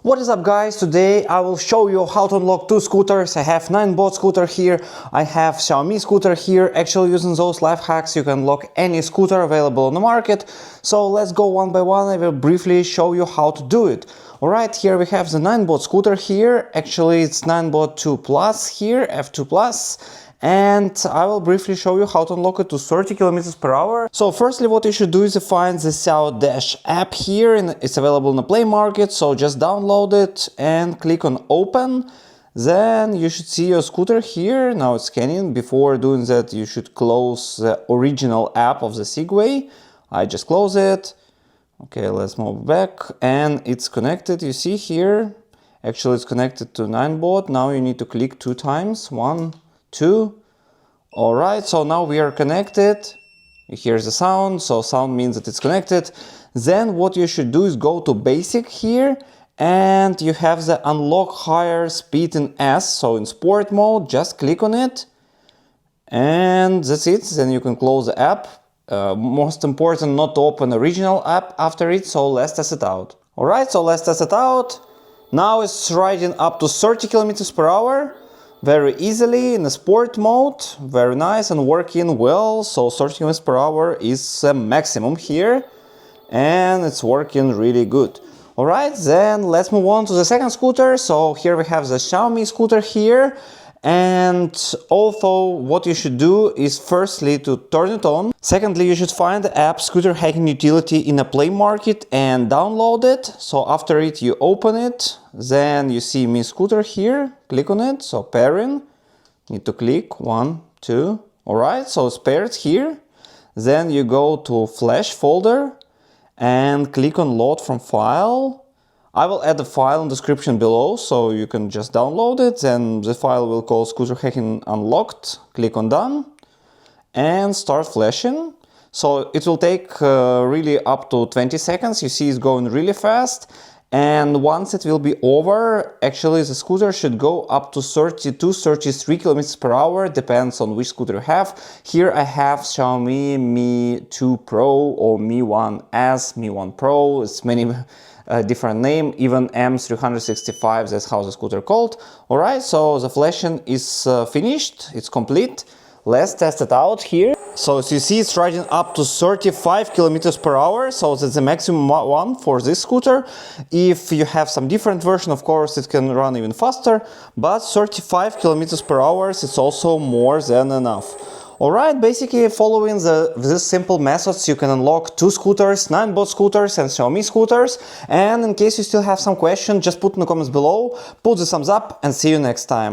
What is up guys, today I will show you how to unlock two scooters. I have Ninebot scooter here, I have Xiaomi scooter here. Actually using those life hacks you can unlock any scooter available on the market. So let's go one by one. I will briefly show you how to do it. Alright, here we have the Ninebot scooter here. Actually it's Ninebot 2 Plus here, F2 Plus. And I will briefly show you how to unlock it to 30 km per hour. So firstly what you should do is to find the JOYOR app here, and it's available in the Play Market, so just download it and click on open. Then you should see your scooter here. Now it's scanning. Before doing that you should close the original app of the Segway. I just close it. Okay, let's move back, and it's connected. You see here, actually it's connected to Ninebot. Now you need to click 2 times, 1, 2. Alright, so now we are connected. You hear the sound, so sound means that it's connected. Then what you should do is go to basic here, and you have the unlock higher speed in S, so in sport mode, just click on it. And that's it, then you can close the app. Most important not to open the original app after it, so let's test it out. Alright, so let's test it out. Now it's riding up to 30 km per hour. Very easily in the sport mode, very nice and working well. So 30 km per hour is a maximum here, and it's working really good. Alright, then let's move on to the second scooter. So here we have the Xiaomi scooter here, and also what you should do is firstly to turn it on. Secondly, you should find the app Scooter Hacking Utility in a Play Market and download it. So after it you open it, then you see Mi Scooter here, click on it, so pairing, need to click 1, 2, alright, so it's paired here. Then you go to Flash folder and click on Load from File. I will add the file in the description below, so you can just download it, and the file will call Scooter Hacking Unlocked. Click on Done and start flashing. So it will take really up to 20 seconds. You see it's going really fast, and once it will be over, actually the scooter should go up to 32-33 km per hour, depends on which scooter you have. Here I have Xiaomi Mi 2 Pro or Mi 1S, Mi 1 Pro, it's many different name, even M365, that's how the scooter called. Alright, so the flashing is finished, it's complete. Let's test it out here. So as you see, it's riding up to 35 km per hour, so that's the maximum one for this scooter. If you have some different version, of course, it can run even faster, but 35 km per hour is also more than enough. Alright, basically following these simple methods you can unlock two scooters, Ninebot scooters and Xiaomi scooters. And in case you still have some questions, just put in the comments below, put the thumbs up, and see you next time.